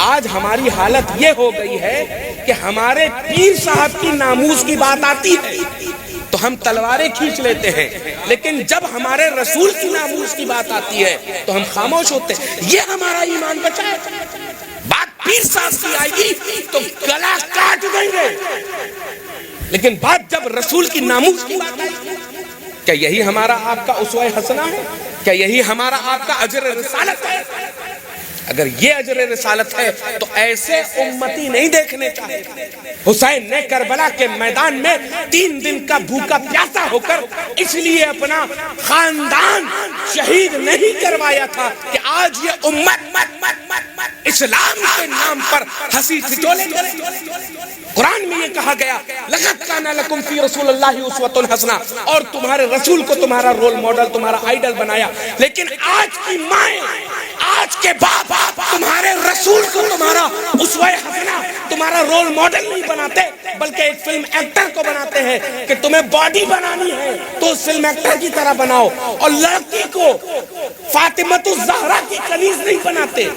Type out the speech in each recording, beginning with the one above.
آج ہماری حالت یہ ہو گئی ہے کہ ہمارے پیر صاحب کی ناموس کی بات آتی ہے تو ہم تلواریں کھینچ لیتے ہیں، لیکن جب ہمارے رسول کی ناموس کی بات آتی ہے تو ہم خاموش ہوتے ہیں۔ یہ ہمارا ایمان بچا ہے۔ بات پیر صاحب کی آئے گی تو گلا کاٹ دیں گے، لیکن بات جب رسول کی ناموس کی بات آئے گی، کیا یہی ہمارا آپ کا اسوہ حسنہ ہے؟ کیا یہی ہمارا آپ کا اجر رسالت ہے؟ اگر یہ اجر رسالت ہے تو ایسے امتی نہیں دیکھنے چاہیے۔ حسین نے کربلا کے میدان میں 3 دن کا بھوکا پیاسا ہو کر اس لیے اپنا خاندان شہید نہیں کروایا تھا کہ آج یہ امت اسلام کے نام پر ہنسی ٹھٹولے کرے۔ قرآن میں یہ کہا گیا لَقَدْ كَانَ لَكُمْ فِي رَسُولِ اللَّهِ أُسْوَةٌ حَسَنَةٌ، اور تمہارے رسول کو تمہارا رول ماڈل، تمہارا آئیڈل بنایا۔ لیکن آج کی مائیں، آج کے باپ تمہارے رسول کو تمہارا اسوہ حسنہ، تمہارا رول ماڈل نہیں بناتے، بلکہ ایک فلم ایکٹر کو بناتے ہیں کہ تمہیں باڈی بنانی ہے تو اس فلم ایکٹر کی طرح بناؤ، اور لڑکی کو فاطمۃ الزہرا کی کنیز نہیں بناتے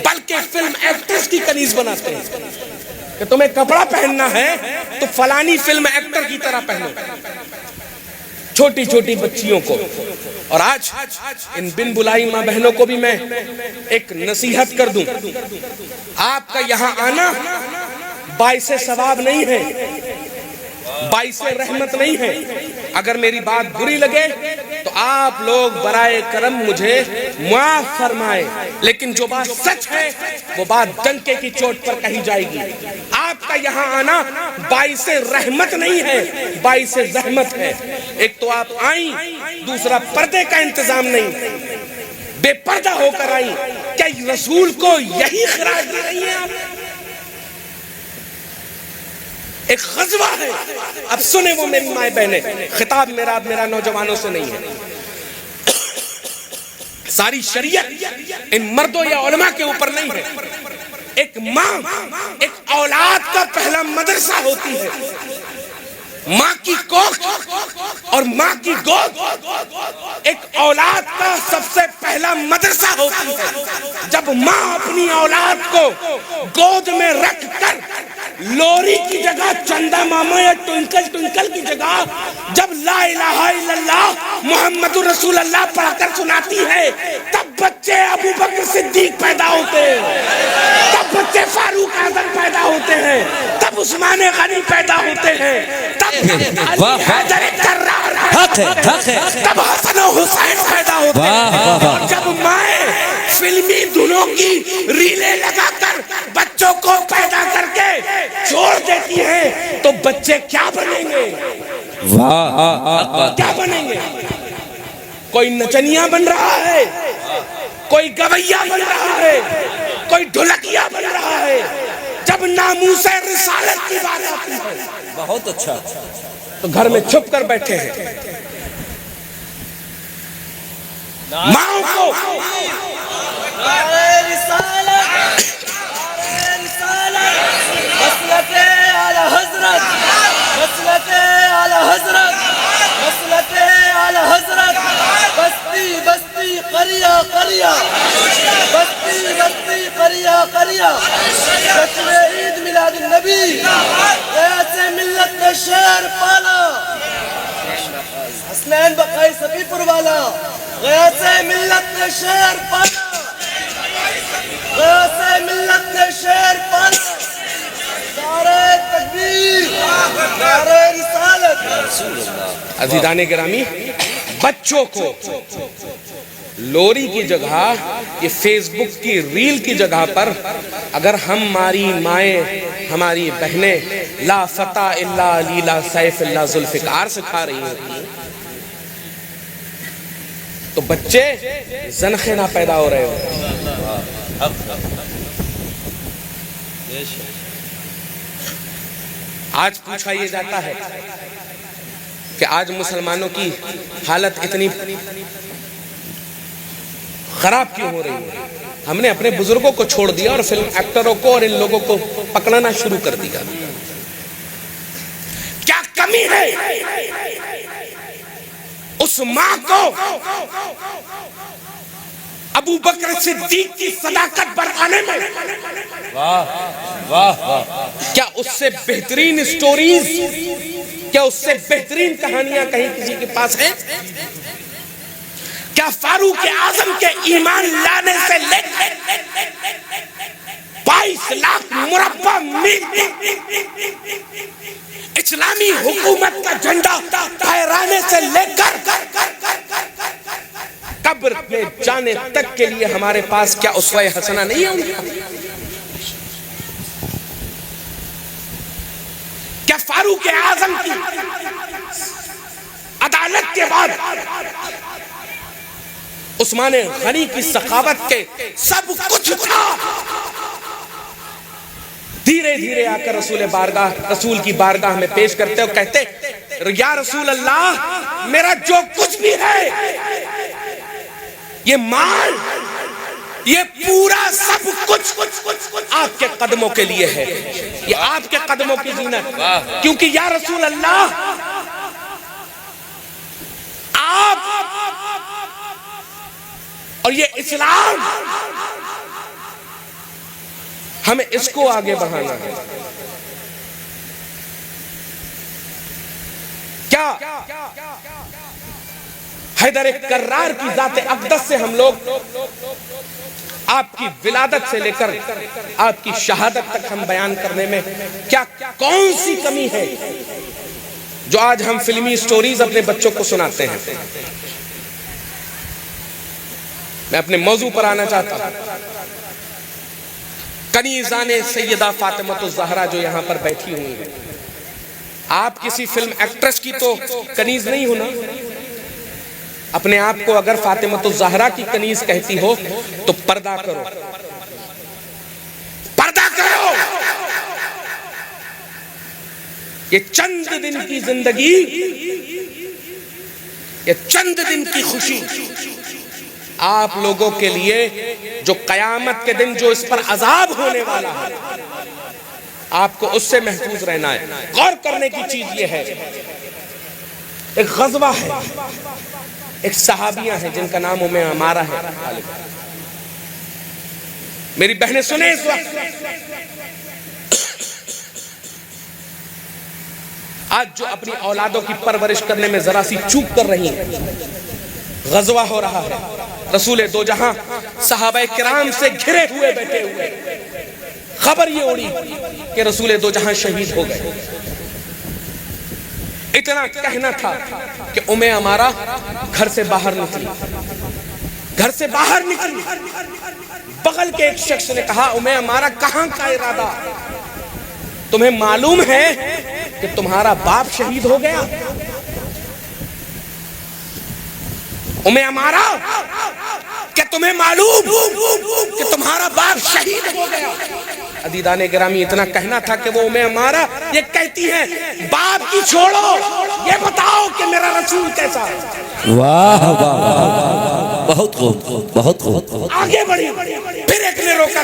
بلکہ فلم ایکٹرز کی کنیز بناتے ہیں کہ تمہیں کپڑا پہننا ہے تو فلانی فلم ایکٹر کی طرح پہنو، چھوٹی چھوٹی بچیوں کو۔ اور آج ان بن بلائی ماں بہنوں کو بھی میں ایک نصیحت کر دوں، آپ کا یہاں آنا باعث ثواب نہیں ہے، باعث رحمت نہیں ہے۔ اگر میری بات بری لگے تو آپ لوگ برائے کرم مجھے معاف فرمائے، لیکن جو بات سچ ہے وہ بات ڈنکے کی چوٹ پر کہی جائے گی۔ آپ کا یہاں آنا باعث رحمت نہیں ہے، باعث زحمت ہے۔ ایک تو آپ آئیں، دوسرا پردے کا انتظام نہیں، بے پردہ ہو کر آئیں۔ کیا رسول کو یہی خراج دے رہی ہیں آپ؟ ایک غزوہ ہے، اب سنیں وہ میری مائیں بہنیں، خطاب میرا نوجوانوں سے نہیں ہے، ساری شریعت ان مردوں یا علماء کے اوپر نہیں ہے۔ ایک ماں ایک اولاد کا پہلا مدرسہ ہوتی ہے، ماں کی کوکھ اور ماں کی گود ایک اولاد کا سب سے پہلا مدرسہ ہوتی ہے۔ جب ماں اپنی اولاد کو گود میں رکھ کر لوری کی جگہ چندہ ماما یا ٹوئنکل کی جگہ جب لا الہ الا اللہ محمد رسول اللہ پڑھ کر سناتی ہے، تب بچے ابو بکر صدیق پیدا ہوتے ہیں، تب بچے فاروق اعظم پیدا ہوتے ہیں، تب عثمان غنی پیدا ہوتے ہیں، تب علی حیدر کرار، تب حسن و حسین پیدا ہوتے ہیں۔ جب مائیں فلمی دھنوں کی ریلیں لگا کر بچوں کو پیدا کر کے چھوڑ دیتی ہیں تو بچے کیا بنیں گے؟ کیا بنیں گے؟ کوئی نچنیا بن رہا ہے، کوئی گویا بن رہا ہے، کوئی ڈھولکیا بن رہا ہے۔ جب ناموس رسالت کی بات آتی ہے بہت اچھا تو گھر میں چھپ کر بیٹھے ہیں۔ ماں کو عید میلاد النبی ایسے ملت نے شہر پالا، حسنین بقائی صفی پور والا ایسے ملت نے شہر پالا، ایسے ملت نے شہر پالا۔ نعرہ تکبیر، نعرہ رسالت۔ عزیزان گرامی، بچوں کو لوری کی جگہ یہ فیس بک کی ریل کی جگہ پر اگر ہماری مائیں، ہماری بہنیں لا فتح الا علی لا سیف الا ذوالفقار سکھا رہی ہوتی تو بچے زنخیں نہ پیدا ہو رہے ہو۔ آج پوچھا یہ جاتا ہے کہ آج مسلمانوں کی حالت اتنی خراب کیوں ہو رہی ہے؟ ہم نے اپنے بزرگوں کو چھوڑ دیا اور فلم ایکٹروں کو اور ان لوگوں کو پکڑنا شروع کر دیا۔ کیا کمی ہے اس ماں کو ابو بکر صدیق کی صداقت بڑھانے میں کیا اس سے بہترین سٹوریز، کیا اس سے بہترین کہانیاں کہیں کسی کے پاس ہیں؟ کیا فاروق اعظم کے ایمان لانے سے لے 22 لاکھ مربع میل اسلامی حکومت کا جھنڈا پھہرانے سے لے کر قبر میں جانے تک کے لیے ہمارے پاس کیا اسوہ حسنہ نہیں ہے ان کا؟ کیا فاروق اعظم کی عدالت کے بعد عثمان غنی کی سخاوت کے سب کچھ تھا؟ دھیرے دھیرے آ کر رسول کی بارگاہ میں پیش کرتے اور کہتے یا رسول اللہ میرا جو کچھ بھی ہے، یہ مال، یہ پورا سب کچھ آپ کے قدموں کے لیے ہے، یہ آپ کے قدموں کی زینت، کیونکہ یا رسول اللہ آپ اور یہ اسلام ہمیں اس کو آگے بڑھانا ہے۔ کیا حیدر کرار کی ذات اقدس سے ہم لوگ آپ کی ولادت سے لے کر آپ کی شہادت تک ہم بیان کرنے میں کیا کون سی کمی ہے جو آج ہم فلمی سٹوریز اپنے بچوں کو سناتے ہیں؟ میں اپنے موضوع پر آنا چاہتا ہوں۔ کنیزان سیدہ فاطمہ الزہرا جو یہاں پر بیٹھی ہوئی ہیں، آپ کسی فلم ایکٹریس کی تو کنیز نہیں ہونا، اپنے آپ کو اگر فاطمہ الزہرا کی کنیز کہتی ہو تو پردہ کرو، پردہ کرو۔ یہ چند دن کی زندگی، یہ چند دن کی خوشی آپ لوگوں کے لیے جو قیامت کے دن جو اس پر عذاب ہونے والا ہے، آپ کو اس سے محفوظ رہنا ہے۔ غور کرنے کی چیز یہ ہے، ایک غزوہ ہے، ایک صحابیہ ہیں جن کا نام ام عمارہ ہے۔ میری بہنیں سنیں اس وقت، آج جو اپنی اولادوں کی پرورش کرنے میں ذرا سی چوک کر رہی ہیں، غزوہ ہو رہا ہے، رسول دو جہاں صحابہ کرام سے گھرے ہوئے بیٹھے ہوئے، خبر یہ اڑی کہ رسول دو جہاں شہید ہو گئے۔ اتنا کہنا تھا کہ ام عمارہ گھر سے باہر نکلی، گھر سے باہر نکلی، بغل کے ایک شخص نے کہا ام عمارہ کہاں کا ارادہ؟ تمہیں معلوم ہے کہ تمہارا باپ شہید ہو گیا؟ ام عمارہ کہ تمہیں معلوم کہ تمہارا باپ شہید ہو گیا؟ عزیزان گرامی اتنا کہنا تھا کہ وہ ام عمارہ یہ کہتی ہیں باپ کی چھوڑو، یہ بتاؤ کہ میرا رسول کیسا ہے۔ واہ واہ، بہت خوب، بہت خوب۔ آگے بڑھی، پھر ایک نے روکا،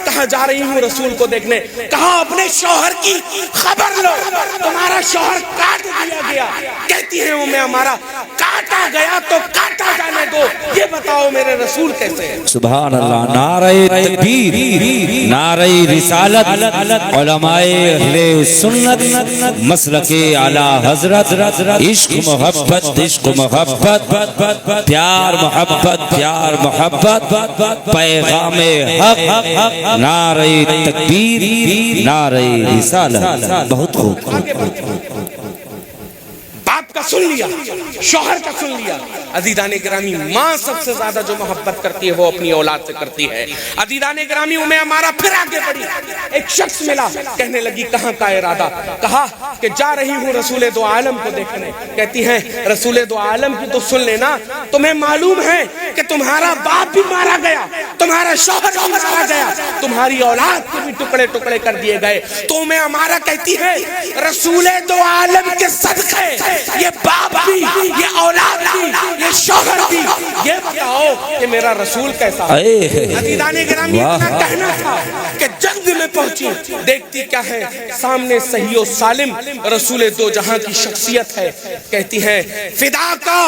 کہاں جا رہی ہوں رسول کو دیکھنے؟ کہا اپنے شوہر کی خبر لو، تمہارا شوہر کاٹ دیا گیا۔ کہتی ہے ام عمارہ کاٹا گیا تو کاٹا جانے دو، یہ بتاؤ میرے رسول کیسے ہیں؟ سبحان اللہ، نعرہ تکبیر، نعرہ رسالت، علماء اہل سنت، مسلک اعلی حضرت، عشق محبت، عشق محبت، پیار محبت، پیار محبت، پیغام حق، نعرہ تکبیر، نعرہ رسالت۔ بہت خوب۔ باپ کا سن لیا، شوہر کا سن لیا۔ عزیزان گرامی ماں سب سے زیادہ جو محبت کرتی ہے وہ اپنی اولاد سے کرتی ہے۔ عزیزان گرامی ام عمارہ پھر آگے بڑھی، ایک شخص ملا، کہنے لگی کہاں کا ارادہ؟ کہا کہ جا رہی ہوں رسول دو عالم کو دیکھنے۔ کہتی ہیں رسول دو عالم کی تو سن لینا، تمہیں معلوم ہے کہ تمہارا باپ بھی مارا گیا، تمہارا شوہر بھی مارا گیا، تمہاری اولاد کو بھی بھی ٹکڑے ٹکڑے کر دیے گئے. تو اُمّ عمارہ کہتی ہے رسول دو عالم کے صدقے یہ باپ بھی, یہ اولاد بھی, یہ شوہر بھی, یہ بتاؤ کہ میرا رسول کیسا ہے. عزیزان گرامی اتنا کہنا تھا کہ جنگ میں پہنچی, دیکھتی کیا ہے سامنے صحیح و سالم رسول دو جہاں کی شخصیت ہے. کہتی ہیں فدا کا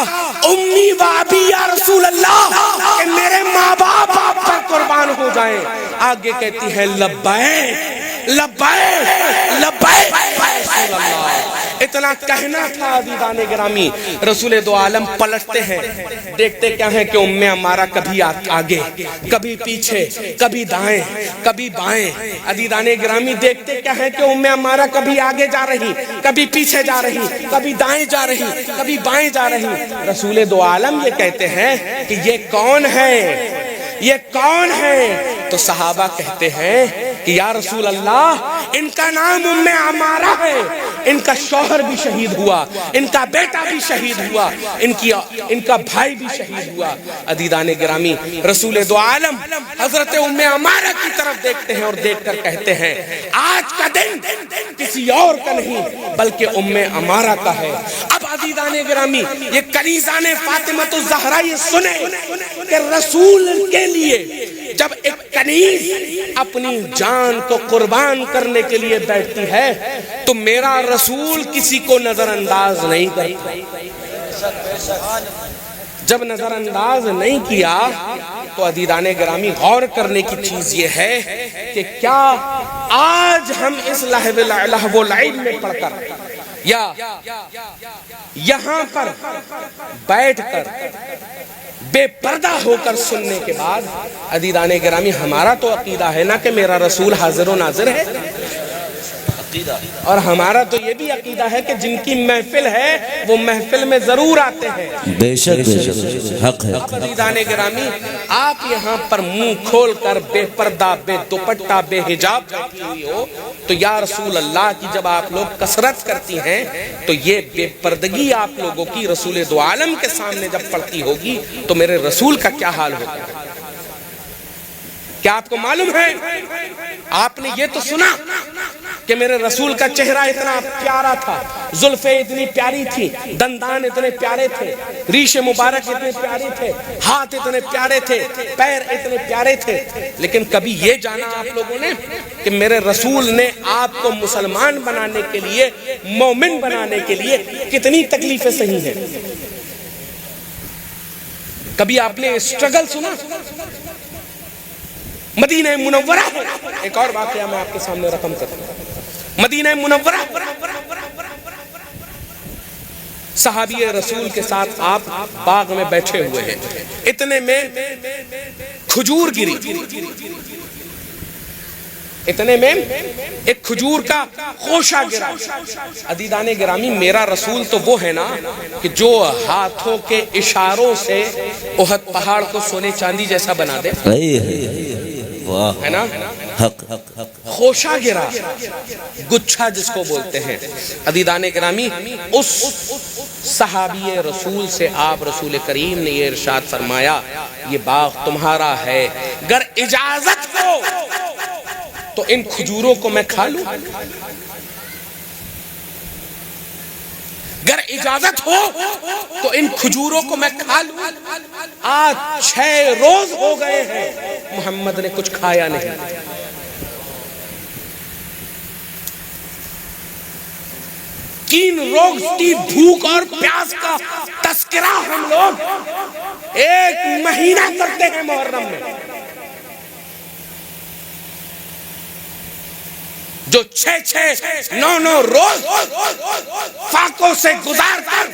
امی و ابی یا رسول اللہ, کہ میرے ماں باپ آپ پر قربان ہو جائیں. آگے کہتی ہے لبیک لبیک لبیک رسول اللہ. اتنا کہنا تھا عزیزان گرامی. رسول دو عالم پلٹتے ہیں, دیکھتے کیا ہیں کہ اُمّ عمارہ کبھی آگے, کبھی پیچھے, کبھی دائیں, کبھی بائیں. عزیزان گرامی دیکھتے کیا ہیں کہ اُمّ عمارہ کبھی آگے جا رہی, کبھی پیچھے جا رہی, کبھی دائیں جا رہی, کبھی بائیں جا رہی. رسول دو عالم یہ کہتے ہیں کہ یہ کون ہے, یہ کون ہے؟ تو صحابہ کہتے ہیں کہ یا رسول اللہ ان کا نام اُمّ عمارہ ہے, ان کا شوہر بھی شہید ہوا, ان کا بیٹا بھی شہید ہوا, ان کا بھائی بھی شہید ہوا. عزیزان گرامی رسول دو عالم حضرت اُمّ عمارہ کی طرف دیکھتے ہیں اور دیکھ کر کہتے ہیں آج کا دن کسی اور کا نہیں بلکہ اُمّ عمارہ کا ہے. اب عزیزان گرامی یہ کنیزان فاطمۃ الزہرا یہ سنیں کہ رسول کے لیے جب ایک کنیز اپنی جان کو قربان کرنے کے لیے بیٹھتی ہے تو میرا رسول کسی کو نظر انداز نہیں کرتا. جب نظر انداز نہیں کیا تو عزیزان گرامی غور کرنے کی چیز یہ ہے کہ کیا آج ہم اس لہو و لعب میں پڑھ کر یا یہاں پر بیٹھ کر بے پردہ ہو کر سننے کے بعد عزیزان گرامی ہمارا تو عقیدہ ہے نا کہ میرا رسول حاضر و ناظر ہے, اور ہمارا تو یہ بھی عقیدہ ہے کہ جن کی محفل ہے وہ محفل میں ضرور آتے ہیں. بے شک حق ہے. عزیزان گرامی آپ یہاں پر منہ کھول کر بے پردہ, بے دوپٹہ, بے حجاب بیٹھی ہوئی ہو تو یا رسول اللہ کی جب آپ لوگ کثرت کرتی ہیں تو یہ بے پردگی آپ لوگوں کی رسول دو عالم کے سامنے جب پڑتی ہوگی تو میرے رسول کا کیا حال ہوگا. کیا آپ کو معلوم ہے, آپ نے یہ تو سنا کہ میرے رسول کا چہرہ اتنا پیارا تھا, زلفیں اتنی پیاری تھی, دندان اتنے پیارے تھے, ریش مبارک اتنے پیارے تھے, ہاتھ اتنے پیارے تھے, پیر اتنے پیارے تھے, لیکن کبھی یہ جانا آپ لوگوں نے کہ میرے رسول نے آپ کو مسلمان بنانے کے لیے, مومن بنانے کے لیے کتنی تکلیفیں سہی ہیں؟ کبھی آپ نے اسٹرگل سنا؟ مدینہ منورہ, ایک اور واقعہ میں آپ کے سامنے رقم کرتا ہوں. مدینہ منورہ صحابی رسول کے ساتھ آپ باغ میں بیٹھے ہوئے ہیں, اتنے میں کھجور گری, اتنے میں ایک کھجور کا خوشہ گرا. عزیزان گرامی میرا رسول تو وہ ہے نا کہ جو ہاتھوں کے اشاروں سے احد پہاڑ کو سونے چاندی جیسا بنا دے, ہے نا. خوشہ گرا, گچھا جس کو بولتے ہیں. عزیزان گرامی اس صحابی رسول سے آپ رسول کریم نے یہ ارشاد فرمایا یہ باغ تمہارا ہے, گر اجازت ہو تو ان کھجوروں کو میں کھا لوں, گر اجازت ہو تو ان کھجوروں کو میں کھا لوں. آج 6 روز ہو گئے ہیں محمد نے کچھ کھایا نہیں. تین روز کی بھوک اور پیاس کا تذکرہ ہم لوگ 1 مہینہ کرتے ہیں محرم میں. جو 6-9 روز فاقوں سے گزار کر,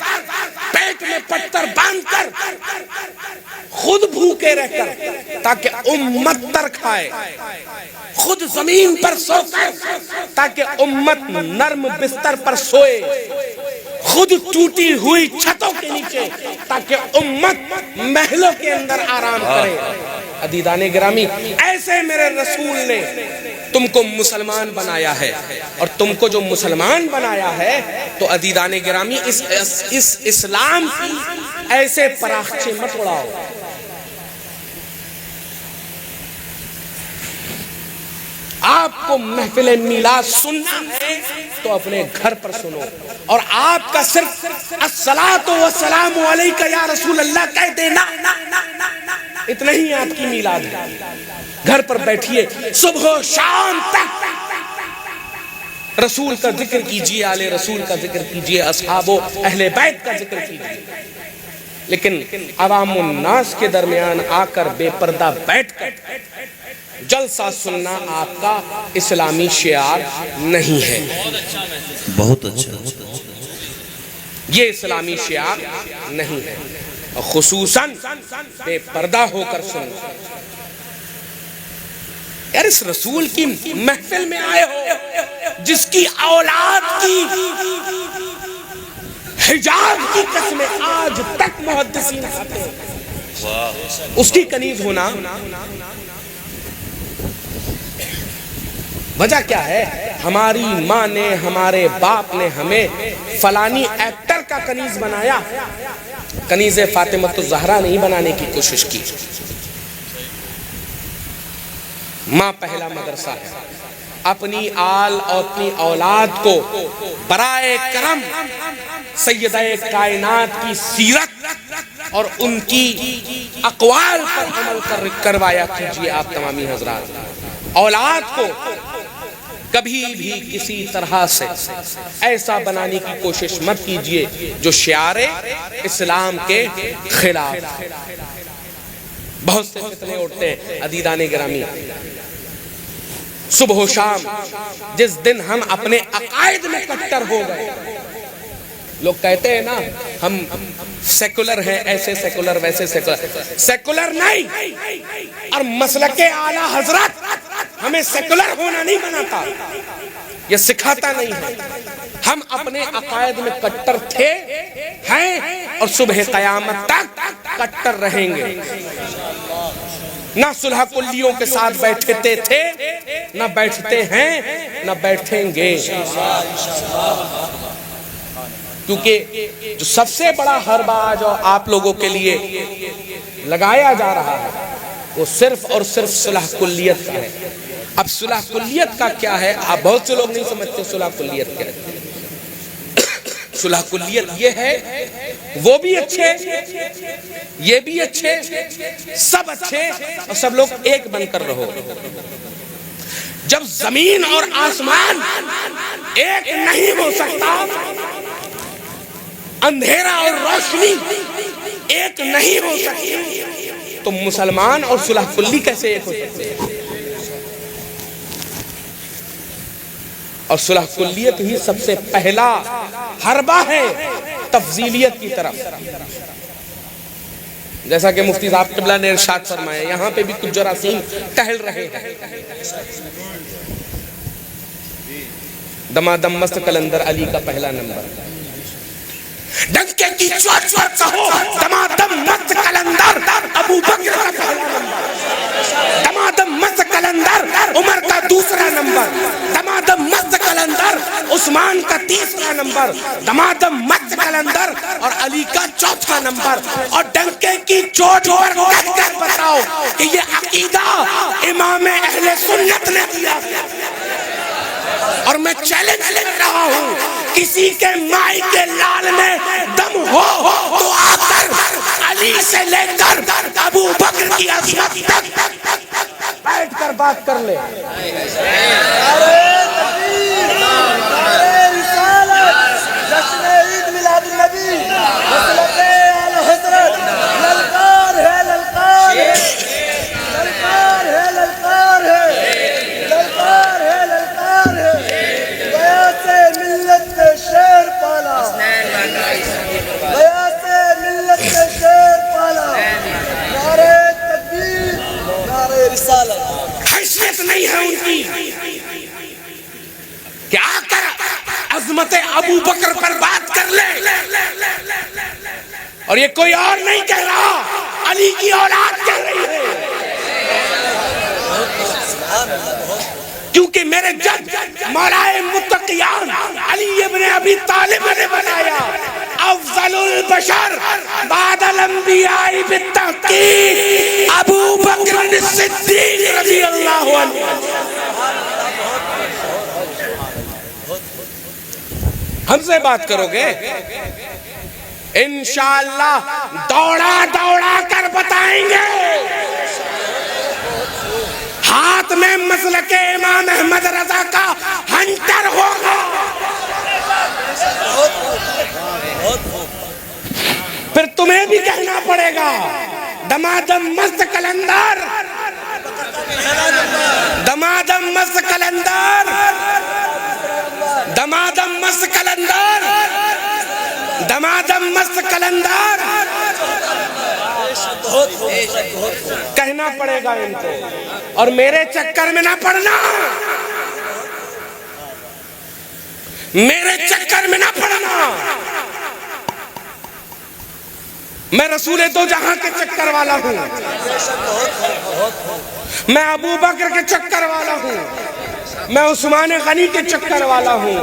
پیٹ میں پتھر باندھ کر, خود بھوکے رہ کر تاکہ امت تر کھائے, خود زمین پر سو کر تاکہ امت نرم بستر پر سوئے, خود ٹوٹی ہوئی چھتوں کے نیچے تاکہ امت محلوں کے اندر آرام کرے. عزیزان گرامی ایسے میرے رسول نے تم کو مسلمان بنایا ہے, اور تم کو جو مسلمان بنایا ہے تو عزیزان گرامی اس اسلام کی ایسے پراخچے مت اڑاؤ. آپ کو محفل میلاد سننا ہے تو اپنے گھر پر سنو، اور آپ کا صرف الصلاۃ والسلام علیک یا رسول اللہ کہہ دینا اتنا ہی آپ کی میلاد ہے۔ گھر پر بیٹھیے، صبح و شام تک رسول کا ذکر کیجیے، آل رسول کا ذکر کیجیے، اصحاب و اہل بیت کا ذکر کیجیے، لیکن عوام الناس کے درمیان آ کر بے پردہ بیٹھ کر جلسہ سننا آپ کا اسلامی شعار نہیں ہے۔ بہت اچھا، یہ اسلامی شعار نہیں ہے، اور خصوصاً بے پردہ ہو کر سننا۔ یار اس رسول کی محفل میں آئے ہو جس کی اولاد کی حجاب کی قسمیں آج تک محدثین کھاتے ہیں، اس کی کنیز ہونا وجہ کیا ہے؟ ہماری ماں نے، ہمارے باپ نے ہمیں فلانی ایکٹر کا کنیز بنایا، کنیز فاطمہ الزہرا نہیں بنانے کی کوشش کی۔ ماں پہلا مدرسہ ہے، اپنی آل اور اپنی اولاد کو برائے کرم سیدہ کائنات کی سیرت اور ان کی اقوال پر عمل کروایا کیجیے۔ آپ تمامی حضرات اولاد کو کبھی بھی کسی طرح سے ایسا بنانے کی کوشش مت کیجیے جو شعار اسلام کے خلاف۔ بہت سے فتنے اٹھتے ہیں عزیزان گرامی، صبح و شام جس دن ہم اپنے عقائد میں کٹر ہو گئے، لوگ کہتے ہیں نا ہم سیکولر ہیں، ایسے سیکولر ویسے سیکولر، سیکولر نہیں، اور مسلک اعلیٰ حضرت ہمیں سیکولر ہونا نہیں بناتا، یہ سکھاتا نہیں ہے۔ ہم اپنے عقائد میں کٹر تھے، ہیں، اور صبح قیامت تک کٹر رہیں گے۔ نہ صلح کلیوں کے ساتھ بیٹھتے تھے، نہ بیٹھتے ہیں، نہ بیٹھیں گے، کیونکہ جو سب سے بڑا حربہ جو آپ لوگوں کے لیے لگایا جا رہا ہے وہ صرف اور صرف صلح کلیت کا ہے۔ اب صلح کلیت کا کیا ہے؟ آپ بہت سے لوگ نہیں سمجھتے صلح کلیت کیا ہے۔ صلح کلیت یہ ہے وہ بھی اچھے، یہ بھی اچھے، سب اچھے، اور سب لوگ ایک بن کر رہو۔ جب زمین اور آسمان ایک نہیں ہو سکتا، اندھیرا اور روشنی ایک نہیں ہو سکتی، تو مسلمان اور صلح کلی کیسے ایک ہو سکتے ہیں؟ اور صلح کلیت ہی سب سے پہلا حربہ ہے تفضیلیت کی طرف۔ جیسا کہ مفتی صاحب قبلہ نے ارشاد فرمایا، یہاں پہ بھی کچھ جراثیم ٹہل رہے ہیں۔ دمادم مست کلندر علی کا پہلا نمبر، ڈنکے کی چوٹ چوٹ کہو دمادم مست کلندر ابو بکر کا پہلا نمبر، دمادم مست کلندر عمر کا دوسرا نمبر، دمادم مست کلندر عثمان کا تیسرا نمبر، دمادم مست کلندر اور علی کا چوتھا نمبر۔ اور ڈنکے کی چوٹ پر کہہ کر بتاؤ کہ یہ عقیدہ امام اہل سنت نے دیا، اور میں چیلنج لے رہا ہوں، کسی کے مائی کے لال میں دم ہو تو آ کر علی سے لے کر ابو بکر کی عظمت تک بیٹھ کر بات کر لے۔ جشن عید میلاد النبی، مسلک اعلیٰ حضرت، للکار ہے، للکار ہے، للکار ہے، للکار ہے، للکار ہے، للکار ہے۔ گیا سے ملت نے شیر پالا، گیا سے ملت نے شیر پالا، نعرہ تکبیر، نعرہ رسالت۔ حیثیت نہیں ہے ان کی کہ آ کر عظمت ابو بکر پر بات کر لے، اور یہ کوئی اور نہیں کہہ رہا، علی کی اولاد کہہ رہی ہے۔ کیونکہ میرے جد مولا متقیان علی ابن ابی طالب نے بنایا افضل البشر بعد الانبیاء بالتحقیق ابو بکر الصدیق رضی اللہ عنہ۔ ہم سے بات کرو گے انشاءاللہ دوڑا دوڑا کر بتائیں گے. ہاتھ میں مسلک امام احمد رضا کا ہنٹر ہوگا. پھر تمہیں بھی کہنا پڑے گا دمادم مست کلندر، دمادم مست کلندر، دمادم مست کلندر، دمادم مست کلندر. کہنا پڑے گا ان کو. اور میرے چکر میں نہ پڑنا، میرے چکر میں نہ پڑنا. میں رسول دو جہاں کے چکر والا ہوں، میں ابو بکر کے چکر والا ہوں، میں عثمان غنی کے چکر والا ہوں،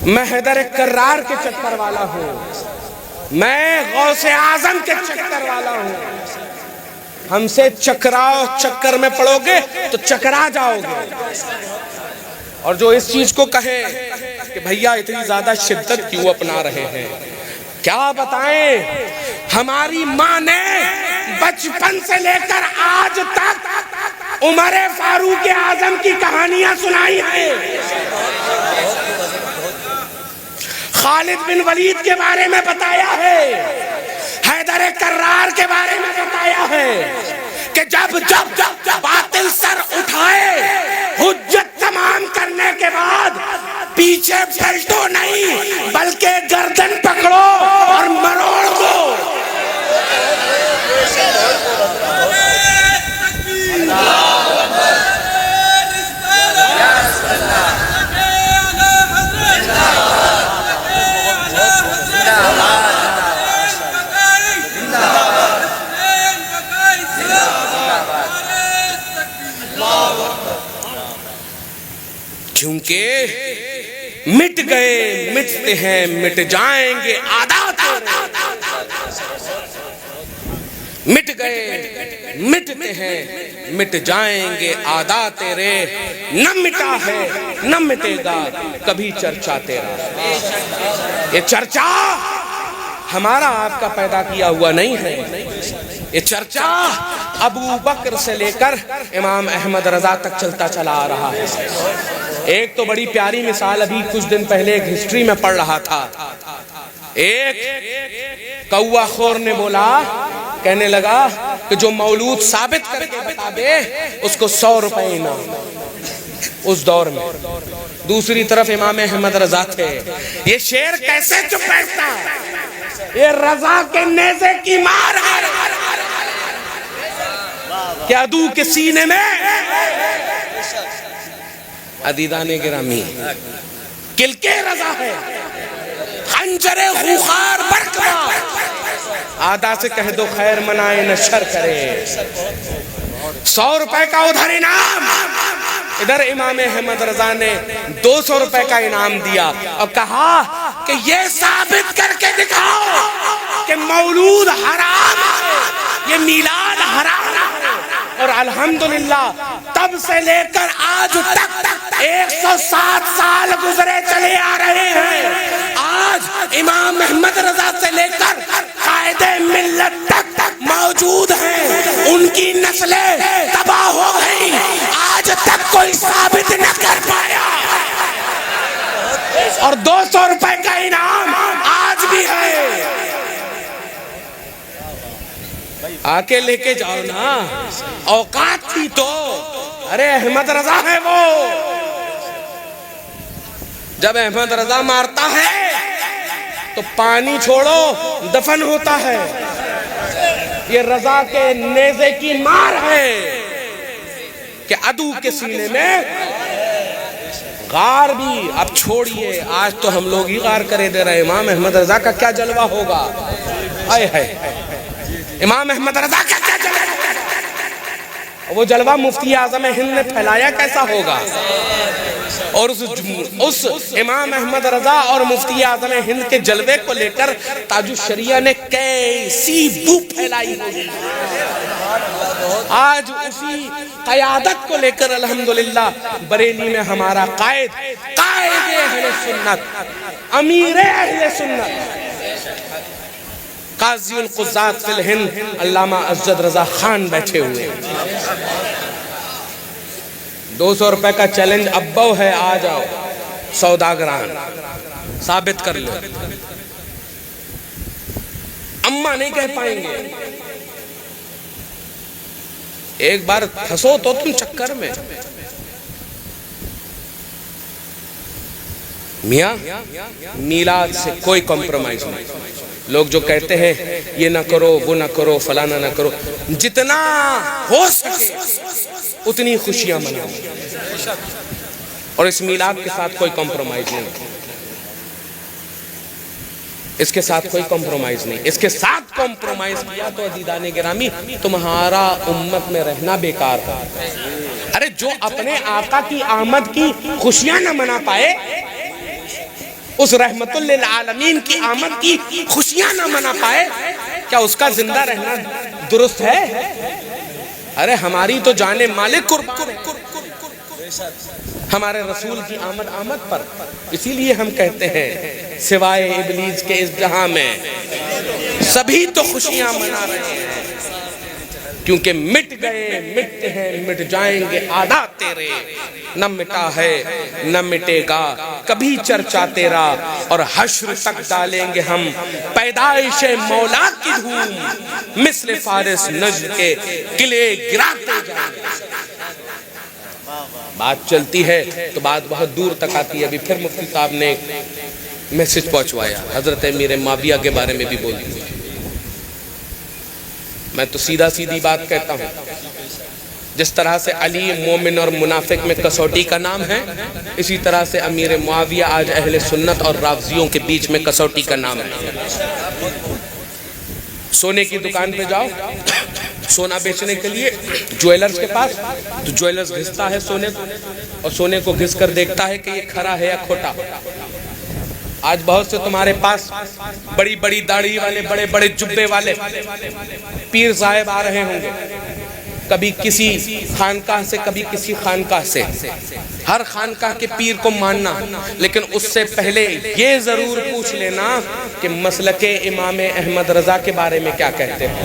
میں حیدر کرار کے چکر والا ہوں، میں غوث اعظم کے چکر والا ہوں. ہم سے چکراؤ، چکر میں پڑو گے تو چکرا جاؤ گے. اور جو اس چیز کو کہے کہ بھیا اتنی زیادہ شدت کیوں اپنا رہے ہیں، کیا بتائیں. ہماری ماں نے بچپن سے لے کر آج تک عمر فاروق اعظم کی کہانیاں سنائی ہیں، خالد بن ولید کے بارے میں بتایا ہے، حیدر کرار کے بارے میں بتایا ہے کہ جب جب باطل سر اٹھائے، حجت تمام کرنے کے بعد پیچھے پلٹو نہیں بلکہ گردن پکڑو اور مروڑ دو. کیونکہ مٹ گئے مٹتے ہیں مٹ جائیں گے عادات، مٹ گئے مٹتے ہیں مٹ جائیں گے عادات تیرے، نہ مٹا ہے نہ مٹے گا کبھی چرچا تیرا. یہ چرچا ہمارا آپ کا پیدا کیا ہوا نہیں ہے، یہ چرچا ابو بکر سے لے کر امام احمد رضا تک چلتا چلا آ رہا ہے. ایک تو بڑی پیاری مثال ابھی کچھ دن پہلے ایک ہسٹری میں پڑھ رہا تھا. ایک کوا خور نے بولا، کہنے لگا کہ جو مولود ثابت کر کے بتا دے اس کو 100 روپے انعام اس دور میں. دوسری طرف امام احمد رضا تھے. یہ شیر کیسے چپ بیٹھتا ہے؟ یہ رضا کے نیزے کی مار ہے کہ عدو کے سینے میں. عزیزان گرامی، کلکے رضا ہے، خنجر خوخار برقرار. آدھا سے کہہ دو خیر منائے نہ شر کرے. 100 روپے کا ادھر انعام، ادھر امام احمد رضا نے 200 روپے کا انعام دیا اور کہا کہ یہ ثابت کر کے دکھاؤ کہ مولود حرام ہے، یہ میلاد حرام ہے. اور الحمدللہ تب سے لے کر آج تک 107 سال گزرے چلے آ رہے ہیں. آج امام احمد رضا سے لے کر قائد ملت تک موجود ہیں. ان کی نسلیں تباہ ہو گئی، آج تک کوئی ثابت نہ کر پایا. اور 200 روپے کا انعام آج بھی ہے. آ کے لے کے جاؤ نا، اوقات تھی تو. ارے احمد رضا ہے وہ، جب احمد رضا مارتا ہے تو پانی چھوڑو دفن ہوتا ہے. یہ رضا کے نیزے کی مار ہے کہ عدو کے سینے میں غار بھی. اب چھوڑیے، آج تو ہم لوگ ہی غار کرے دے رہے. امام احمد رضا کا کیا جلوہ ہوگا؟ آئے ہے امام احمد رضا کا کیا جلوہ ہوگا؟ وہ جلوہ مفتی اعظم ہند نے پھیلایا کیسا ہوگا؟ اور اس امام احمد رضا اور مفتی اعظم ہند کے جلوے کو لے کر تاج الشریعہ نے کیسی بو پھیلائی ہوگی. آج اسی قیادت کو لے کر الحمدللہ بریلی میں ہمارا قائد اہل سنت، امیر اہل سنت، قاضی القضات فی الہند علامہ اسجد رضا خان بیٹھے ہوئے ہیں۔ 200 روپے کا چیلنج ابو ہے، آ جاؤ سوداگران، ثابت کر لو۔ اماں نہیں کہہ پائیں گے، ایک بار پھنسو تو تم چکر میں۔ میاں میلاد سے کوئی کمپرومائز نہیں۔ لوگ جو کہتے ہیں یہ نہ کرو وہ نہ کرو فلانا نہ کرو، جتنا ہو سکے اتنی خوشیاں مناؤ، اور اس میلاد کے ساتھ کوئی کمپرومائز نہیں، اس کے ساتھ کوئی کمپرومائز نہیں۔ اس کے ساتھ کمپرومائز کیا تو عزیزان گرامی تمہارا امت میں رہنا بیکار ہے۔ ارے جو اپنے آقا کی آمد کی خوشیاں نہ منا پائے، اس رحمت للعالمین کی آمد کی خوشیاں نہ منا پائے، کیا اس کا زندہ رہنا درست ہے؟ ارے ہماری تو جان مالک قربان ہمارے رسول کی آمد پر۔ اسی لیے ہم کہتے ہیں سوائے ابلیس کے اس جہاں میں سبھی تو خوشیاں منا رہے ہیں، کیونکہ مٹ گئے، مٹتے ہیں، مٹ جائیں گے عادات تیرے، نہ مٹا ہے نہ مٹے گا کبھی چرچا تیرا، اور حشر تک ڈالیں گے ہم پیدائش مولا کی دھوم، مثل فارس نجد کے قلعے گراتے جائیں گے۔ بات چلتی ہے تو بات بہت دور تک آتی ہے۔ ابھی پھر مفتی صاحب نے ایک میسج پہنچوایا، حضرت امیر معاویہ کے بارے میں بھی بول دیا۔ میں تو سیدھا سیدھی بات کہتا ہوں، جس طرح سے علی مومن اور منافق میں کسوٹی کا نام ہے، اسی طرح سے امیر معاویہ آج اہل سنت اور رافضیوں کے بیچ میں کسوٹی کا نام ہے۔ سونے کی دکان پہ جاؤ سونا بیچنے کے لیے، جویلرز کے پاس، تو جویلرز گھستا ہے سونے کو، اور سونے کو گھس کر دیکھتا ہے کہ یہ کھرا ہے یا کھوٹا۔ آج بہت سے تمہارے پاس بڑی بڑی داڑھی والے، بڑے بڑے جبے والے پیر صاحب آ رہے ہوں گے، کبھی کسی خانقاہ سے کبھی کسی خانقاہ سے، ہر خانقاہ کے پیر کو ماننا، لیکن اس سے پہلے یہ ضرور پوچھ لینا کہ مسلک امام احمد رضا کے بارے میں کیا کہتے ہیں۔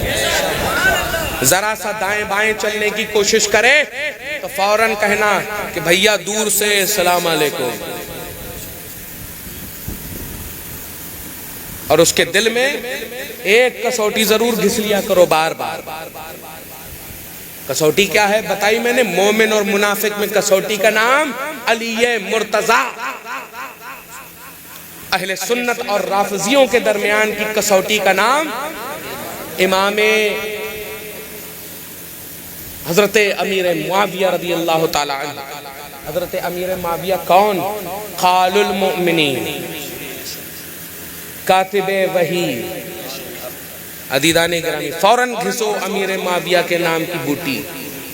ذرا سا دائیں بائیں چلنے کی کوشش کرے تو فوراً کہنا کہ بھیا دور سے السلام علیکم، اور اس کے دل میں ایک کسوٹی ضرور گھس لیا کرو بار بار۔ کسوٹی کیا ہے بتائی میں نے؟ مومن اور منافق میں کسوٹی کا نام علی مرتضیٰ، اہل سنت اور رافضیوں کے درمیان کی کسوٹی کا نام امام حضرت امیر معاویہ رضی اللہ تعالی عنہ۔ حضرت امیر معاویہ کون؟ خال المؤمنین، کاتب وحی۔ عزیزان گرامی فوراً گھسو امیر معاویہ کے نام کی بوٹی،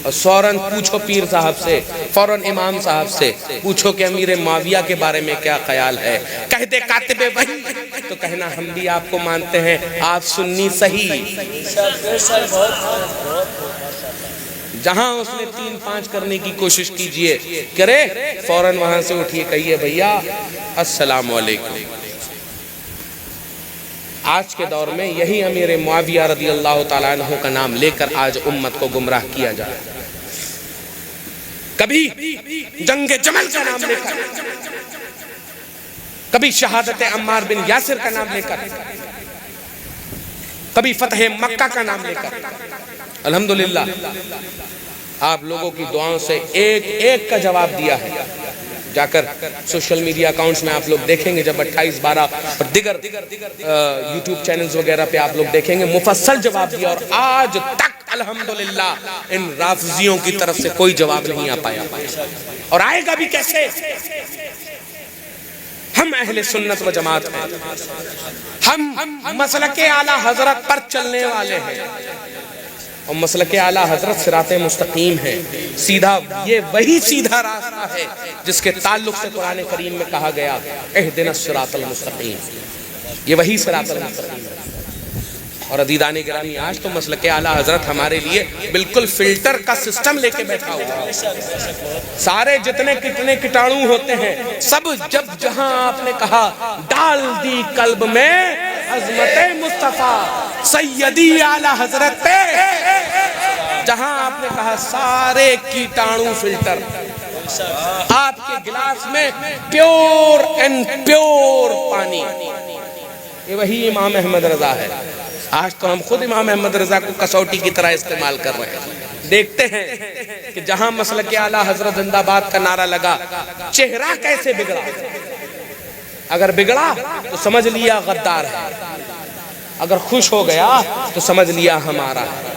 اور فوراً پوچھو پیر صاحب سے، فوراً امام صاحب سے پوچھو کہ امیر معاویہ کے بارے میں کیا خیال ہے۔ کہہ دے کاتب وحی تو کہنا ہم بھی آپ کو مانتے ہیں، آپ سنی صحیح۔ جہاں اس نے 3-5 کرنے کی کوشش کیجئے کرے، فوراً وہاں سے اٹھیے، کہیے بھیا السلام علیکم۔ آج کے دور میں یہی امیر معاویہ رضی اللہ تعالیٰ عنہ کا نام لے کر آج امت کو گمراہ کیا جائے۔ کبھی جنگ جمل کا نام لے کر، کبھی شہادت عمار بن یاسر کا نام لے کر، کبھی فتح مکہ کا نام لے کر۔ الحمدللہ آپ لوگوں کی دعاؤں سے ایک ایک کا جواب دیا ہے۔ جا کر سوشل میڈیا اکاؤنٹس میں آپ لوگ دیکھیں گے، جب 28/12 اور دیگر یوٹیوب چینلز وغیرہ پہ آپ لوگ دیکھیں گے، مفصل جواب دیا، اور آج تک الحمدللہ ان رافضیوں کی طرف سے کوئی جواب نہیں آ پایا، اور آئے گا بھی کیسے؟ ہم اہل سنت و جماعت ہیں، ہم مسلک اعلیٰ حضرت پر چلنے والے ہیں، اور مسلک اعلیٰ حضرت صراط مستقیم ہے، سیدھا، یہ وہی سیدھا راستہ ہے جس کے تعلق سے قرآن کریم میں کہا گیا اہدنا الصراط المستقیم، یہ وہی صراط المستقیم ہے۔ اور عزیزان گرامی آج تو مسلک اعلیٰ حضرت ہمارے لیے بالکل فلٹر کا سسٹم لے کے بیٹھا ہوا، سارے جتنے کتنے کٹاڑو ہوتے ہیں سب جب جہاں آپ نے کہا ڈال دی قلب میں عظمت مصطفیٰ سیدی اعلیٰ حضرت پہ، جہاں آپ نے کہا سارے کیٹاڑو فلٹر آپ کے گلاس میں پیور اینڈ پیور پانی، یہ وہی امام احمد رضا ہے۔ آج تو ہم خود امام احمد رضا کو کسوٹی کی طرح استعمال کر رہے ہیں۔ دیکھتے ہیں کہ جہاں مسلک اعلیٰ حضرت زندہ باد کا نعرہ لگا، چہرہ کیسے بگڑا، اگر بگڑا تو سمجھ لیا غدار ہے، اگر خوش ہو گیا تو سمجھ لیا ہمارا ہے۔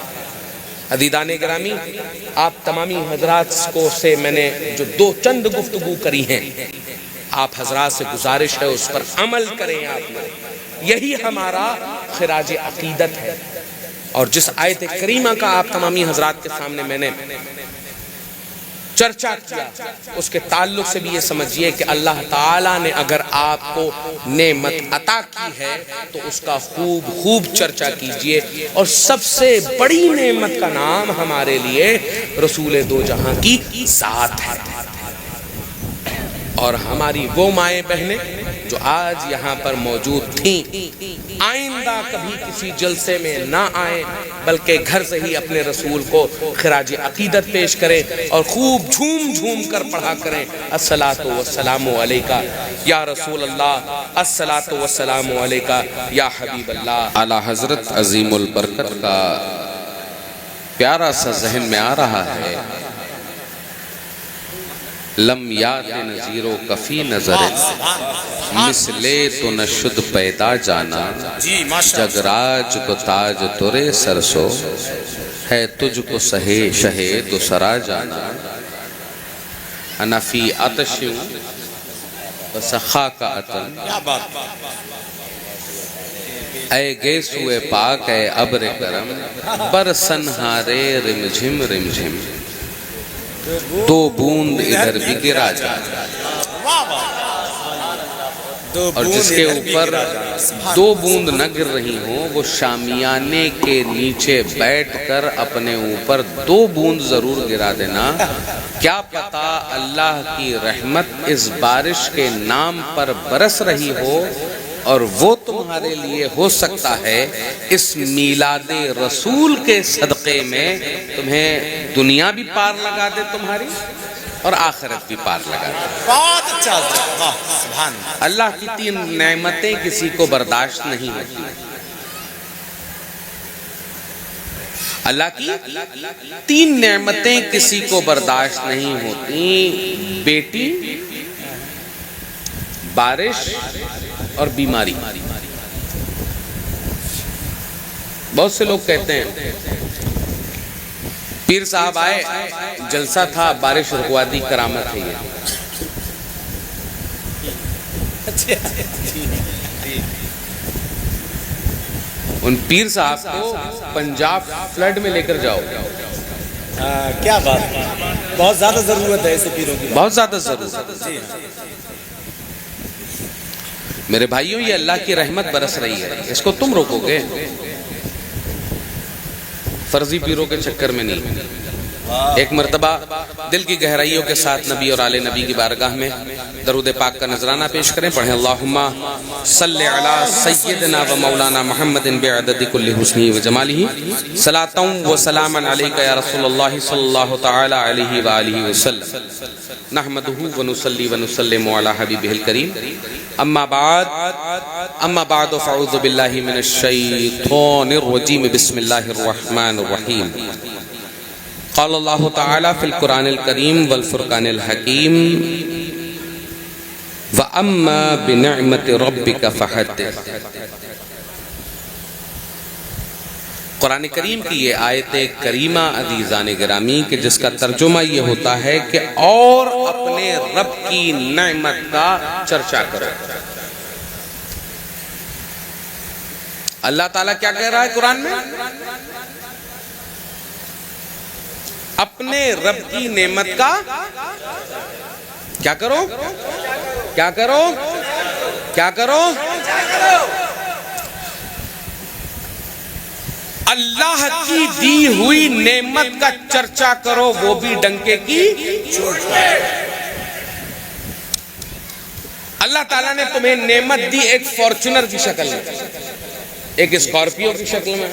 عزیزان گرامی، آپ تمامی حضرات کو سے میں نے جو چند گفتگو کری ہیں، آپ حضرات سے گزارش ہے اس پر عمل کریں، آپ نے یہی ہمارا خراج عقیدت ہے۔ اور جس آیت کریمہ کا آپ تمامی حضرات کے سامنے میں نے چرچا کیا، اس کے تعلق سے بھی یہ سمجھیے کہ اللہ تعالیٰ نے اگر آپ کو نعمت عطا کی ہے تو اس کا خوب خوب چرچا کیجئے، اور سب سے بڑی نعمت کا نام ہمارے لیے رسول دو جہاں کی ذات ہے۔ اور ہماری وہ مائیں بہنیں جو آج یہاں پر موجود تھیں، آئندہ کبھی کسی جلسے میں نہ آئیں بلکہ گھر سے ہی اپنے رسول کو خراج عقیدت پیش کریں اور خوب جھوم جھوم کر پڑھا کریں، الصلاۃ والسلام علیکہ یا رسول اللہ، الصلاۃ والسلام علیکہ یا حبیب اللہ۔ اعلیٰ حضرت عظیم البرکت کا پیارا سا ذہن میں آ رہا ہے، لم یات نظیرو کفی نظر مثلے تو نشد پیدا جانا، جگراج کو تاج ترے سرسو ہے تجھ کو سہے شہے تو سرا جانا، انا فی عطشوں و سخا کا عطن، اے گیسوئے پاک اے ابر کرم، برسنہارے رمجھم رمجھم، دو بوند ادھر بھی گرا جانا۔ اور جس کے اوپر دو بوند نہ گر رہی ہوں وہ شامیانے کے نیچے بیٹھ کر اپنے اوپر دو بوند ضرور گرا دینا، کیا پتا اللہ کی رحمت اس بارش کے نام پر برس رہی ہو، اور وہ تمہارے لیے ہو سکتا ہے اس میلاد رسول کے صدقے میں تمہیں دنیا بھی پار لگا دے تمہاری اور آخرت بھی پار لگا دے۔ بہت اچھا سبحان اللہ کی تین نعمتیں کسی کو برداشت نہیں ہوتی، اللہ کی تین نعمتیں کسی کو برداشت نہیں ہوتی، بیٹی، بارش اور بیماری۔ بہت سے لوگ کہتے ہیں پیر صاحب آئے، جلسہ تھا، بارش رکوا دی، کرامت ہے یہ۔ ان پیر صاحب کو پنجاب فلڈ میں لے کر جاؤ، کیا بات، بہت زیادہ ضرورت ہے ایسے پیروں کی، بہت زیادہ ضرورت ہے۔ میرے بھائیوں، یہ اللہ کی رحمت برس رہی ہے، اس کو تم روکو گے؟ فرضی پیروں کے چکر میں نہیں۔ ایک مرتبہ دل کی گہرائیوں کے ساتھ نبی اور آل نبی کی بارگاہ میں درود پاک کا نذرانہ پیش کریں، پڑھیں اللہم صلی علی سیدنا و مولانا محمد بعدد کل حسنہ و جمالہ، صلاۃ و سلام علیکہ یا رسول اللہ صلی اللہ تعالی علیہ وآلہ وسلم، نحمدہ و نصلی و نسلم علی حبیبہ الکریم، اما بعد فاعوذ باللہ من الشیطان الرجیم، بسم اللہ الرحمن الرحیم۔ قال اللہ تعالی فی القرآن الکریم والفرقان الحکیم، وَأَمَّا بِنِعْمَةِ رَبِّكَ فَحَدِّثْ۔ قرآن کریم کی یہ آیت کریمہ عزیزان گرامی کہ جس کا ترجمہ یہ ہوتا ہے کہ اور اپنے رب کی نعمت کا چرچا کرو۔ اللہ تعالیٰ کیا کہہ رہا ہے قرآن میں؟ اپنے رب کی نعمت کا کیا کرو؟ کیا کرو؟ کیا کرو؟ اللہ کی دی ہوئی نعمت کا چرچا کرو وہ بھی ڈنکے کی چوٹ پر۔ اللہ تعالیٰ نے تمہیں نعمت دی ایک فارچونر کی شکل میں، ایک اسکارپیو کی شکل میں۔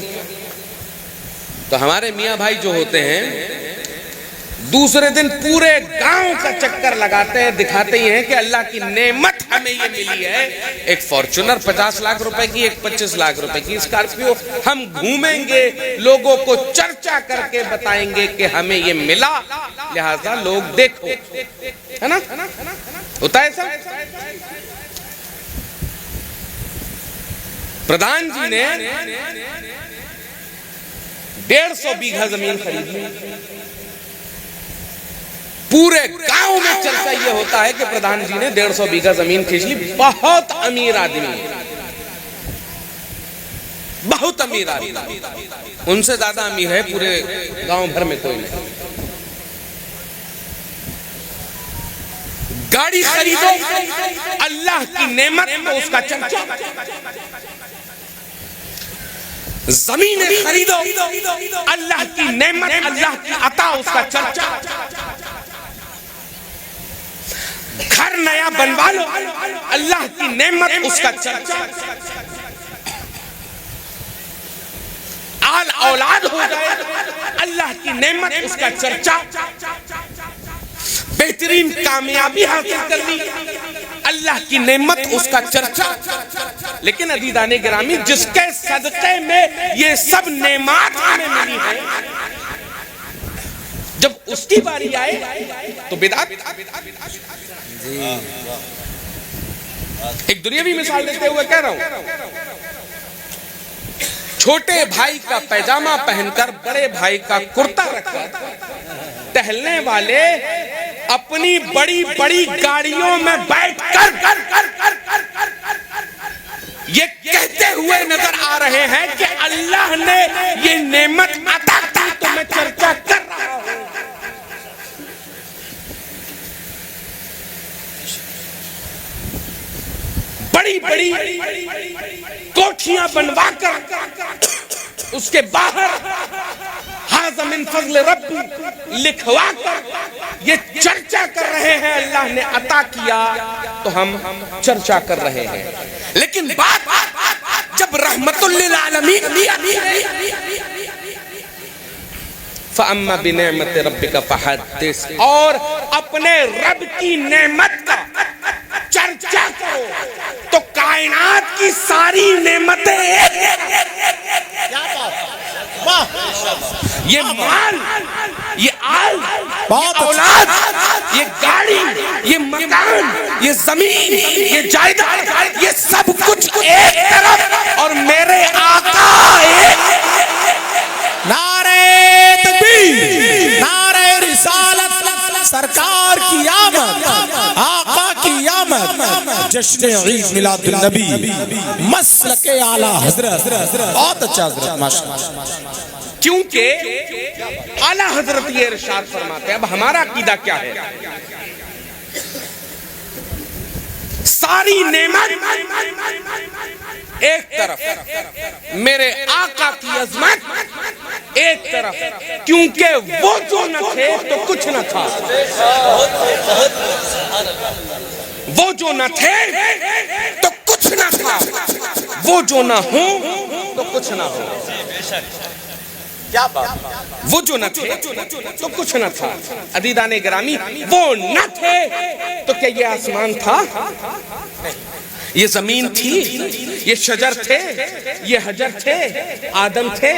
تو ہمارے میاں بھائی جو ہوتے ہیں دوسرے دن پورے گاؤں کا چکر لگاتے ہیں، دکھاتے ہی ہیں کہ اللہ کی نعمت ہمیں یہ ملی ہے، ایک فارچونر 50 لاکھ روپے کی، ایک 25 لاکھ روپے کی اسکارپیو۔ ہم گھومیں گے، لوگوں کو چرچا کر کے بتائیں گے کہ ہمیں یہ ملا، لہذا لوگ دیکھو، ہے نا؟ ہوتا ہے سب۔ پردھان جی نے 150 بیگھہ زمین خریدی، پورے گاؤں میں چرچا یہ ہوتا ہے کہ پردھان جی نے 150 بیگھہ زمین کھینچ لی۔ بہت امیر آدمی، بہت امیر آدمی، ان سے زیادہ امیر ہے پورے گاؤں بھر میں کوئی نہیں۔ گاڑی خریدو، اللہ کی نعمت تو اس کا چرچا۔ زمین خریدو، اللہ کی نعمت، اللہ کی عطا، اس کا چرچا۔ گھر نیا بنوا لو، اللہ کی نعمت، اس کا چرچا۔ آل اولاد ہو جائے، اللہ کی نعمت، اس کا چرچا۔ بہترین کامیابی حاصل کر لی، اللہ کی نعمت، اس کا چرچا۔ لیکن عزیزان گرامی، جس کے صدقے میں یہ سب نعمات ہمیں ملی ہیں، جب اس کی باری آئے تو بدعت۔ ایک دنیاوی مثال دیتے ہوئے کہہ رہا ہوں، چھوٹے بھائی کا پیجامہ پہن کر بڑے بھائی کا کرتا رکھ کر ٹہلنے والے اپنی بڑی بڑی گاڑیوں میں بیٹھ کر یہ کہتے ہوئے نظر آ رہے ہیں کہ اللہ نے یہ نعمت عطا کی تو میں چرچا کر رہا ہوں۔ بڑی بڑی کوٹھیاں بنوا کر اس کے باہر ھذا من فضل ربی لکھوا کر یہ چرچا کر رہے ہیں اللہ نے عطا کیا تو ہم چرچا کر رہے ہیں۔ لیکن بات جب رحمت للعالمین فَأَمَّا بِنِعْمَةِ رَبِّكَ فَحَدِّثْ، اور اپنے رب کی نعمت کا چرچا کرو تو کائنات کی ساری نعمتیں، یہ مال، یہ آل، یہ اولاد، یہ گاڑی، یہ مکان، یہ زمین، یہ جائیداد، یہ سب کچھ ایک طرف اور میرے آقا ایک۔ نعرہ تکبیر، نعرہ رسالت، سرکار کی آمد، آقا کی آمد، جشن عید میلاد النبی، مسلک اعلیٰ حضرت۔ بہت اچھا حضرت، ماشاءاللہ۔ کیونکہ اعلیٰ حضرت یہ ارشاد فرماتے ہیں۔ اب ہمارا عقیدہ کیا ہے؟ ساری نعمت ایک طرف، میرے آقا کی عظمت ایک طرف، کیونکہ وہ جو نہ تھے تو کچھ نہ تھا، وہ جو نہ تھے تو کچھ نہ تھا، وہ جو نہ ہوں تو کچھ نہ ہو۔ وہ جو نہ تھے تو کچھ نہ تھا۔ عزیزان گرامی، وہ نہ تھے تو کیا یہ آسمان تھا؟ یہ زمین تھی؟ یہ شجر تھے؟ یہ حجر تھے؟ آدم تھے؟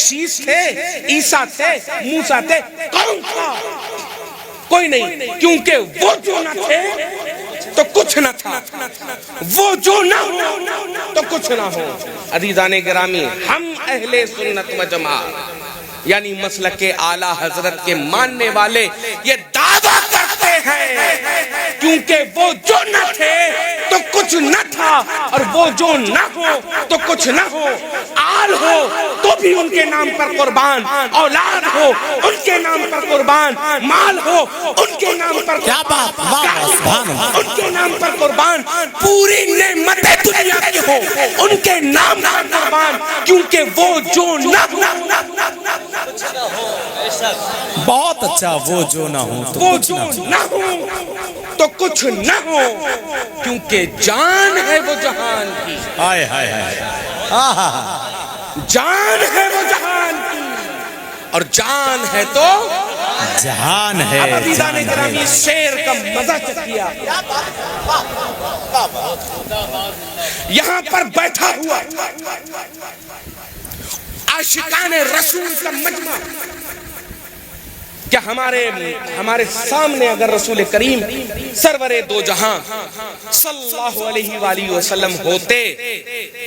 شیش تھے؟ عیسیٰ تھے؟ موسیٰ تھے؟ کون تھا؟ کوئی نہیں، کیونکہ وہ جو نہ تھے تو کچھ نہ تھا، وہ جو نہ ہو تو کچھ نہ ہو۔ عزیزان گرامی، ہم اہل سنت و جماعت یعنی مسلک اعلیٰ حضرت کے ماننے والے یہ دعویٰ کرتے ہیں، کیونکہ وہ جو نہ تھے تو کچھ نہ تھا اور وہ جو نہ ہو تو کچھ نہ ہو۔ مال ہو تو بھی ان کے نام پر قربان، اولاد ہو ان کے نام پر قربان، مال ہو ان کے نام پر کیا بات، واہ سبحان اللہ، ان کے نام پر قربان، پوری نعمتیں دنیا کی ہو ان کے نام پر قربان، کیونکہ وہ جو نہ بہت اچھا، وہ جو نہ ہو تو وہ کچھ جو نہ ہو، نہ ہو تو کچھ نہ ہو، کیونکہ جان ہے وہ جہان کی، ہائے ہائے ہائے، جان ہے وہ جہان کی، اور جان ہے تو جہان ہے، اب عزیزان جان گرامی ہے، شعر کا مزہ چکھیا، یہاں پر بیٹھا ہوا عاشقان رسول کا مجمع، کیا ہمارے سامنے اگر رسول کریم سرور دو جہاں صلی اللہ علیہ وآلہ وسلم ہوتے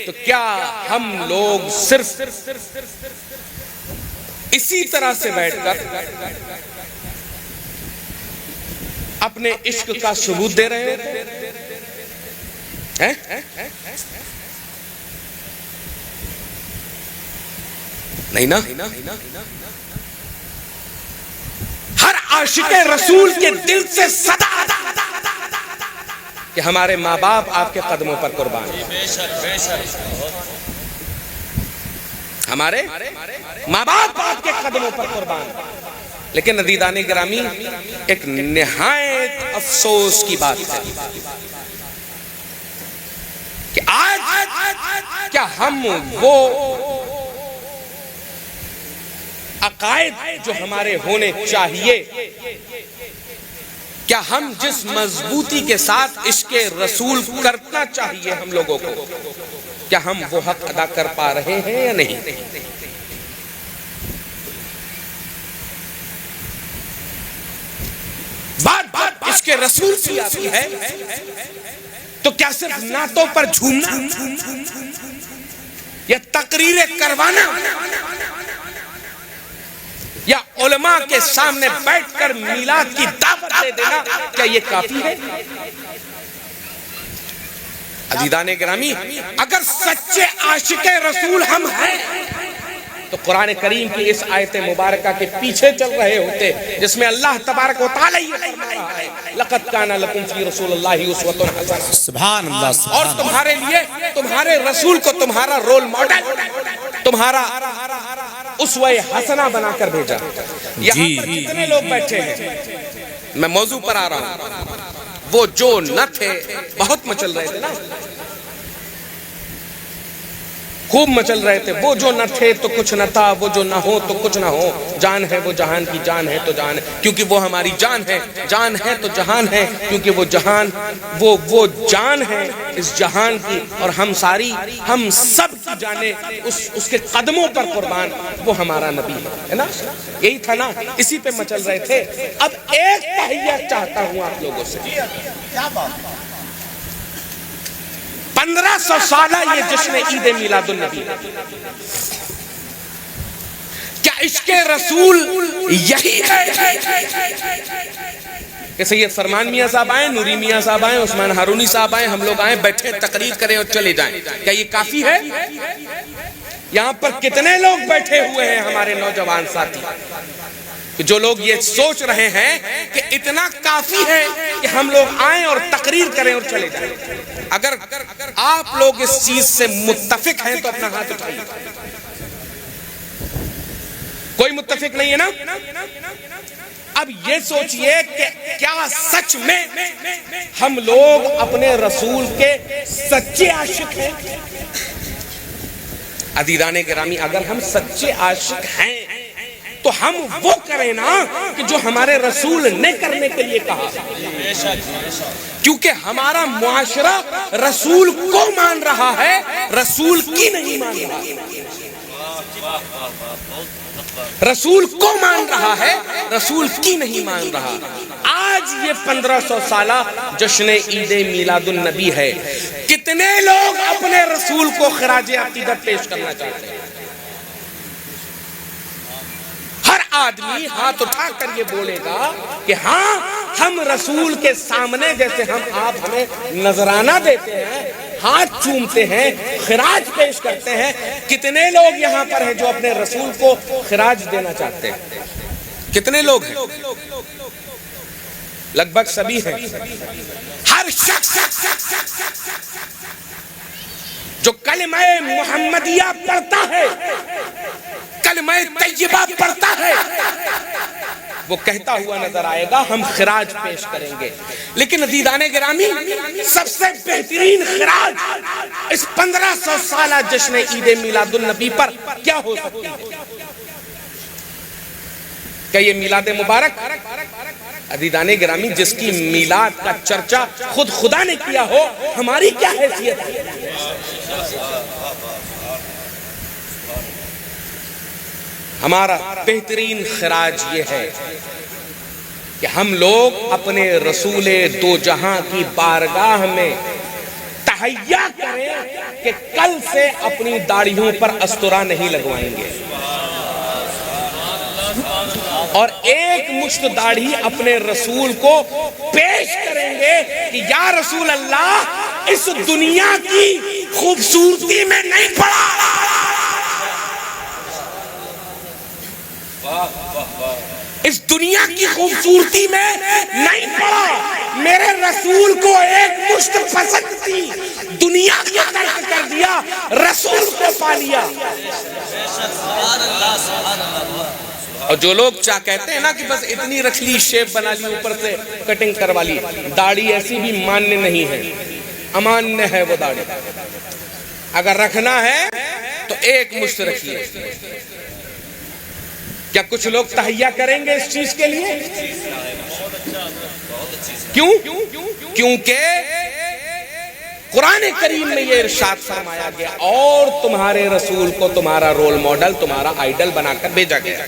تو کیا ہم لوگ صرف اسی طرح سے بیٹھ کر اپنے عشق کا ثبوت دے رہے ہیں؟ نہیں نا؟ ہر عاشق رسول کے دل سے صدا کہ ہمارے ماں باپ آپ کے قدموں پر قربان ہیں، ہمارے ماں باپ آپ کے قدموں پر قربان ہیں۔ لیکن عزیزان گرامی ایک نہایت افسوس کی بات ہے کہ آج کیا ہم وہ عقائد جو ہمارے ہونے چاہیے، کیا ہم جس مضبوطی کے ساتھ عشق رسول کرنا چاہیے ہم لوگوں کو، کیا ہم وہ حق ادا کر پا رہے ہیں یا نہیں؟ بات عشق رسول کی آتی ہے تو کیا صرف نعتوں پر جھومنا یا تقریریں کروانا یا علماء کے سامنے بیٹھ کر میلاد کی دعوت دے دینا، کیا یہ کافی ہے؟ عزیزان گرامی، اگر سچے عاشق رسول ہم ہیں تو قرآن کریم کی اس آیت مبارکہ کے پیچھے چل رہے ہوتے جس میں اللہ تبارک و تعالی یہ فرما رہا ہے لقد کان لکم فی رسول اللہ اسوۃ حسنہ، سبحان اللہ، اور تمہارے لیے تمہارے رسول کو تمہارا رول ماڈل، تمہارا اسوہ حسنہ بنا کر بھیجا۔ یہاں پر کتنے لوگ بیٹھے ہیں، میں موضوع پر آ رہا ہوں، وہ جو نہ تھے بہت مچل رہے تھے نا، خوب مچل رہے تھے، وہ جو نہ تھے تو کچھ نہ تھا، وہ جو نہ ہو تو کچھ نہ ہو، جان ہے وہ جہان کی، جان ہے تو جان ہے کیونکہ وہ ہماری جان ہے، جان ہے تو جہان ہے کیونکہ وہ جہان وہ جان ہے اس جہان کی، اور ہم سب کی جانیں اس کے قدموں پر قربان، وہ ہمارا نبی ہے نا، یہی تھا نا، اسی پہ مچل رہے تھے۔ اب ایک تحیہ چاہتا ہوں آپ لوگوں سے، 1500 سالہ یہ جشن عید میلاد النبی، کیا عشق رسول یہی ہے کہ سید فرمان میاں صاحب آئیں، نوری میاں صاحب آئیں، عثمان ہارونی صاحب آئیں، ہم لوگ آئیں، بیٹھے تقریر کریں اور چلے جائیں، کیا یہ کافی ہے؟ یہاں پر کتنے لوگ بیٹھے ہوئے ہیں ہمارے نوجوان ساتھی جو لوگ یہ سوچ رہے ہیں کہ اتنا کافی ہے کہ ہم لوگ آئیں اور تقریر کریں اور چلے جائیں؟ اگر آپ لوگ اس چیز سے متفق ہیں تو اپنا ہاتھ اٹھائیے۔ کوئی متفق نہیں ہے نا؟ اب یہ سوچئے کہ کیا سچ میں ہم لوگ اپنے رسول کے سچے عاشق ہیں؟ عزیزان گرامی، اگر ہم سچے عاشق ہیں تو ہم وہ کریں نا کہ جو ہمارے رسول نے کرنے کے لیے کہا، کیونکہ ہمارا معاشرہ رسول کو مان رہا ہے، رسول کی نہیں مان رہا، رسول کو مان رہا ہے، رسول کی نہیں مان رہا۔ آج یہ 1500 سالہ جشن عید میلاد النبی ہے، کتنے لوگ اپنے رسول کو خراج عقیدت پیش کرنا چاہتے ہیں؟ ہر آدمی ہاتھ اٹھا کر یہ بولے گا کہ ہاں ہم رسول کے سامنے جیسے آپ ہمیں نذرانہ دیتے ہیں، ہاتھ چومتے ہیں، خراج پیش کرتے ہیں. کتنے لوگ یہاں پر ہیں جو اپنے رسول کو خراج دینا چاہتے ہیں؟ کتنے لوگ ہیں؟ لگ بھگ سبھی ہیں. ہر شخص جو کلمہ محمدیہ پڑھتا ہے، کلمہ طیبہ پڑھتا ہے، وہ کہتا ہوا نظر آئے گا ہم خراج پیش کریں گے. لیکن عزیزان گرامی، سب سے بہترین خراج اس 1500 سالہ جشن عید میلاد النبی پر کیا ہو سکتی ہے؟ کہ یہ میلاد مبارک، عزیزان گرامی، جس کی میلاد کا چرچا خود خدا نے کیا ہو، ہماری کیا حیثیت ہے؟ ہمارا بہترین خراج یہ ہے کہ ہم لوگ اپنے رسول دو جہاں کی بارگاہ میں تہیہ کریں کہ کل سے اپنی داڑھیوں پر استرا نہیں لگوائیں گے، اور ایک مشت داڑھی اپنے رسول کو پیش کریں گے کہ یا رسول اللہ اس دنیا کی خوبصورتی میں نہیں پڑا، اس دنیا کی خوبصورتی میں نہیں پڑا، میرے رسول کو ایک مشت پسند تھی، دنیا کو ترک کر دیا، رسول کو پا لیا. اور جو لوگ کہتے ہیں نا کہ بس اتنی رکھ لی، شیپ بنا لی، اوپر سے کٹنگ کروا لی، داڑھی ایسی بھی ماننے نہیں ہے، امانیہ ہے وہ داڑھی. اگر رکھنا ہے تو ایک مشت رکھیے. کیا کچھ لوگ تہیہ کریں گے اس چیز کے لیے؟ کیوں؟ کیونکہ قرآن کریم میں یہ ارشاد فرمایا گیا اور تمہارے رسول کو تمہارا رول ماڈل، تمہارا آئیڈل بنا کر بھیجا گیا.